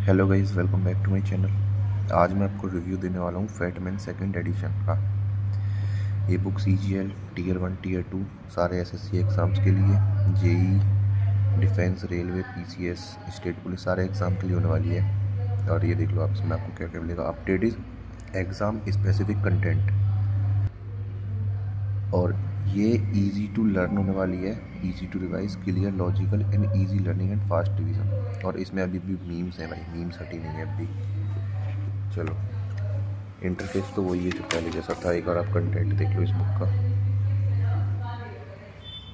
Hello guys, welcome back to my channel. आज मैं आपको रिव्यू देने वाला हूँ फैटमैन सेकंड एडिशन का। ये बुक CGL टीयर 1 टीयर 2 सारे SSC एग्ज़ाम्स के लिए, JEE, defence, railway, PCS, state police सारे एग्ज़ाम के लिए होने वाली है। और ये देख लो आप, इसमें आपको क्या क्या मिलेगा। अपडेटेड एग्ज़ाम स्पेसिफिक कंटेंट, और ये इजी टू लर्न होने वाली है, easy to revise, clear, logical and easy learning and fast revision. और इसमें अभी भी मीम्स हैं भाई, मीम्स हटी नहीं है अभी। चलो, इंटरफेस तो वही है जो पहले जैसा था। एक बार आप कंटेंट देख लो इस बुक का,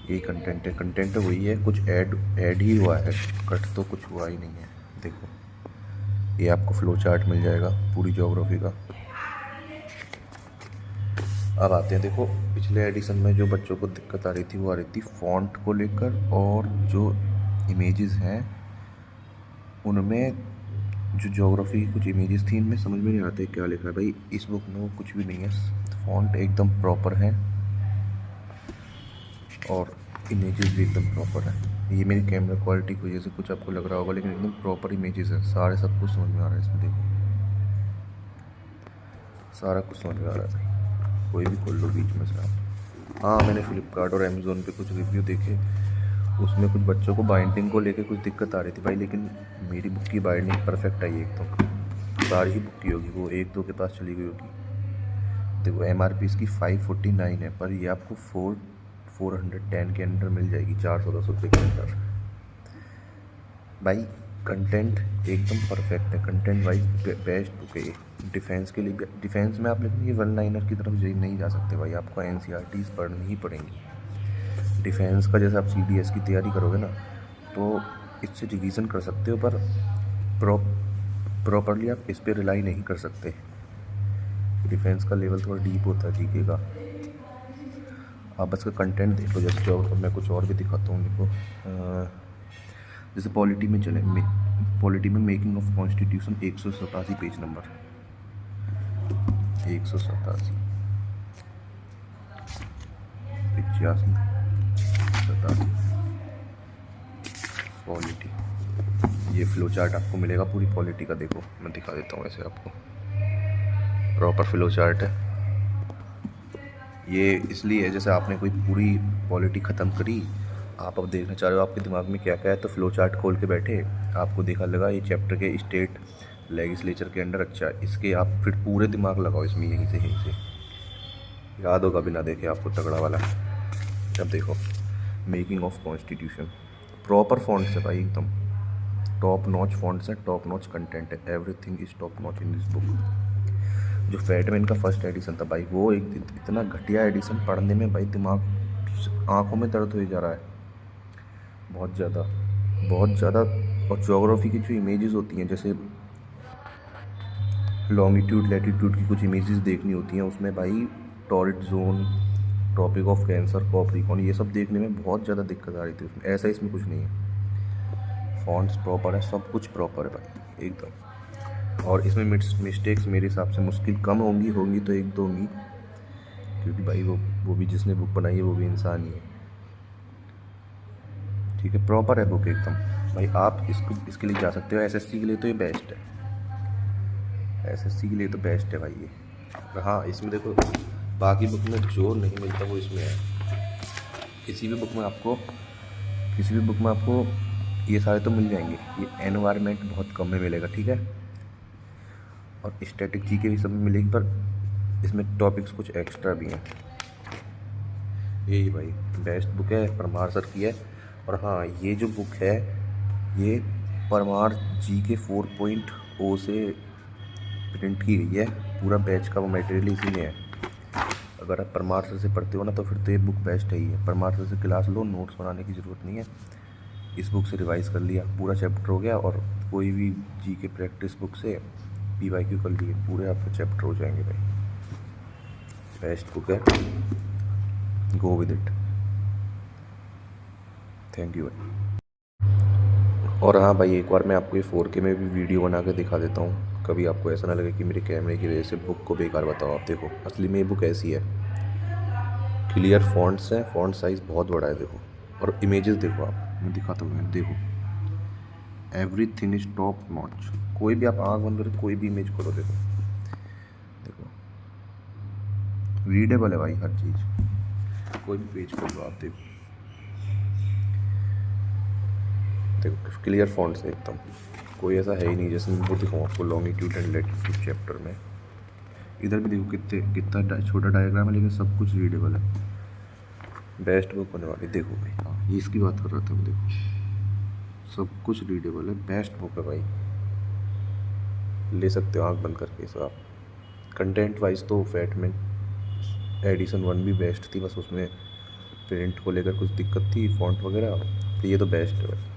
यही कंटेंट तो वही है, कुछ ऐड ही हुआ है, कट तो कुछ हुआ ही नहीं है। देखो, ये आपको फ्लो चार्ट मिल जाएगा पूरी ज्योग्राफी का। अब आते हैं, देखो पिछले एडिशन में जो बच्चों को दिक्कत आ रही थी वो आ रही थी फॉन्ट को लेकर, और जो इमेजेस हैं उनमें जो ज्योग्राफी की कुछ इमेजेस थी इनमें समझ में नहीं आते क्या लिखा है भाई। इस बुक में वो कुछ भी नहीं है, फॉन्ट एकदम प्रॉपर है और इमेजेस भी एकदम प्रॉपर है। ये मेरी कैमरा क्वालिटी की वजह से कुछ आपको लग रहा होगा, लेकिन एकदम प्रॉपर इमेजेस है, सारे सब कुछ समझ में आ रहा है इसमें। देखो सारा कुछ समझ में आ रहा है, कोई भी खोल लो बीच में से आप। हाँ, मैंने फ्लिपकार्ट और अमेज़ोन पे कुछ रिव्यू देखे, उसमें कुछ बच्चों को बाइंडिंग को लेके कुछ दिक्कत आ रही थी भाई, लेकिन मेरी बुक की बाइंडिंग परफेक्ट आई एकदम। सारी ही बुक की होगी, वो एक दो के पास चली गई होगी। देखो MRP इसकी 549 है, पर ये आपको 410 के अंदर मिल जाएगी, 410 रुपये के अंदर भाई। कंटेंट एकदम परफेक्ट है, कंटेंट वाइज बेस्ट बुक है ये। डिफेंस के लिए, डिफेंस में आप लेकिन ये वन लाइनर की तरफ नहीं जा सकते भाई, आपको NCERTs पढ़नी ही पड़ेंगी। डिफेंस का जैसे आप CDS की तैयारी करोगे ना, तो इससे रिवीजन कर सकते हो, पर प्रॉपरली आप इस पर रिलाई नहीं कर सकते। डिफेंस का लेवल थोड़ा डीप होता है GK का। आप बस का कंटेंट देख लो। जैसे जो मैं कुछ और भी दिखाता हूँ, देखो जैसे पॉलिटी में चले, पॉलिटी में making of constitution 187 page number 187, 85, 87 polity. ये फ्लो चार्ट आपको मिलेगा पूरी पॉलिटी का। देखो मैं दिखा देता हूँ ऐसे आपको, प्रॉपर फ्लो चार्ट है ये। इसलिए जैसे आपने कोई पूरी पॉलिटी ख़त्म करी, आप अब देखना चाह रहे हो आपके दिमाग में क्या क्या है, तो फ्लो चार्ट खोल के बैठे, आपको देखा लगा ये चैप्टर के स्टेट लेजिस्लेचर के अंडर, अच्छा इसके आप फिर पूरे दिमाग लगाओ इसमें, यहीं से याद होगा बिना देखे आपको तगड़ा वाला। अब देखो, making of constitution, proper fonts है भाई, एकदम टॉप नॉच फॉन्ट्स है, टॉप नॉच कंटेंट है, everything is top notch in this book. जो फैटमैन का फर्स्ट एडिशन था भाई, वो एक इतना घटिया एडिशन, पढ़ने में भाई दिमाग, आंखों में दर्द हो जा रहा है बहुत ज़्यादा, बहुत ज़्यादा। और ज्योग्राफी की जो इमेजेस होती हैं, जैसे लॉन्गिट्यूड लैटिट्यूड की कुछ इमेजेस देखनी होती हैं, उसमें भाई torrid zone, tropic of Cancer, Capricorn, ये सब देखने में बहुत ज़्यादा दिक्कत आ रही थी उसमें। ऐसा इसमें कुछ नहीं है, फॉन्ट्स प्रॉपर है, सब कुछ प्रॉपर है भाई एकदम। और इसमें मिस्टेक्स मेरे हिसाब से मुश्किल कम होंगी तो एक दो होंगी, क्योंकि भाई वो भी जिसने बुक बनाई है वो भी इंसान ही है, ठीक है। प्रॉपर है बुक एकदम भाई, आप इसके लिए जा सकते हो। SSC के लिए तो ये बेस्ट है, SSC के लिए तो बेस्ट है भाई ये। हाँ, इसमें देखो बाकी बुक में जो नहीं मिलता वो इसमें है। किसी भी बुक में आपको ये सारे तो मिल जाएंगे, ये एनवायरनमेंट बहुत कम में मिलेगा, ठीक है। और स्टैटिक GK भी सब में मिलेगी, पर इसमें टॉपिक्स कुछ एक्स्ट्रा भी हैं। यही भाई बेस्ट बुक है, परमार सर की है। और हाँ, ये जो बुक है ये परमार GK 4.0 से प्रिंट की गई है, पूरा बैच का वो मटेरियल इसी में है। अगर आप परमार सर से पढ़ते हो ना, तो फिर तो ये बुक बेस्ट है ही है। परमार सर से क्लास लो, नोट्स बनाने की ज़रूरत नहीं है, इस बुक से रिवाइज कर लिया, पूरा चैप्टर हो गया। और कोई भी GK प्रैक्टिस बुक से PYQ कर लिए, पूरे आपके चैप्टर हो जाएंगे भाई। बेस्ट बुक है, go with it. Thank you भाई। और हाँ भाई, एक बार मैं आपको ये 4K में भी वीडियो बना के दिखा देता हूँ, कभी आपको ऐसा ना लगे कि मेरे कैमरे की वजह से बुक को बेकार बताओ। आप देखो, असली में ये बुक ऐसी है, क्लियर फॉन्ट्स है, फॉन्ट साइज़ बहुत बड़ा है देखो। और इमेजेस देखो आप, मैं दिखाता हूँ, देखो एवरीथिंग इज टॉप नॉच, कोई भी आप आँख बंद करो, कोई भी इमेज खोलो, देखो देखो रीडेबल है भाई हर चीज़। कोई भी पेज खोलो आप, देखो देखो क्लियर फॉन्ट से एकदम, कोई ऐसा है ही नहीं। जैसे मैं वो दिखाऊँ आपको लॉन्गिट्यूड एंड लैटिट्यूड चैप्टर में, इधर भी देखो कितना छोटा डायग्राम है, लेकिन सब कुछ रीडेबल है। बेस्ट बुक होने वाली, देखो भाई। हाँ, ये इसकी बात कर रहा था मैं, देखो सब कुछ रीडेबल है, बेस्ट बुक है भाई। ले सकते हो आँख बंद करके इसे आप। कंटेंट वाइज तो फैटमैन एडिशन 1 भी बेस्ट थी, बस उसमें प्रिंट को लेकर कुछ दिक्कत थी, फॉन्ट वगैरह। तो ये तो बेस्ट है भाई।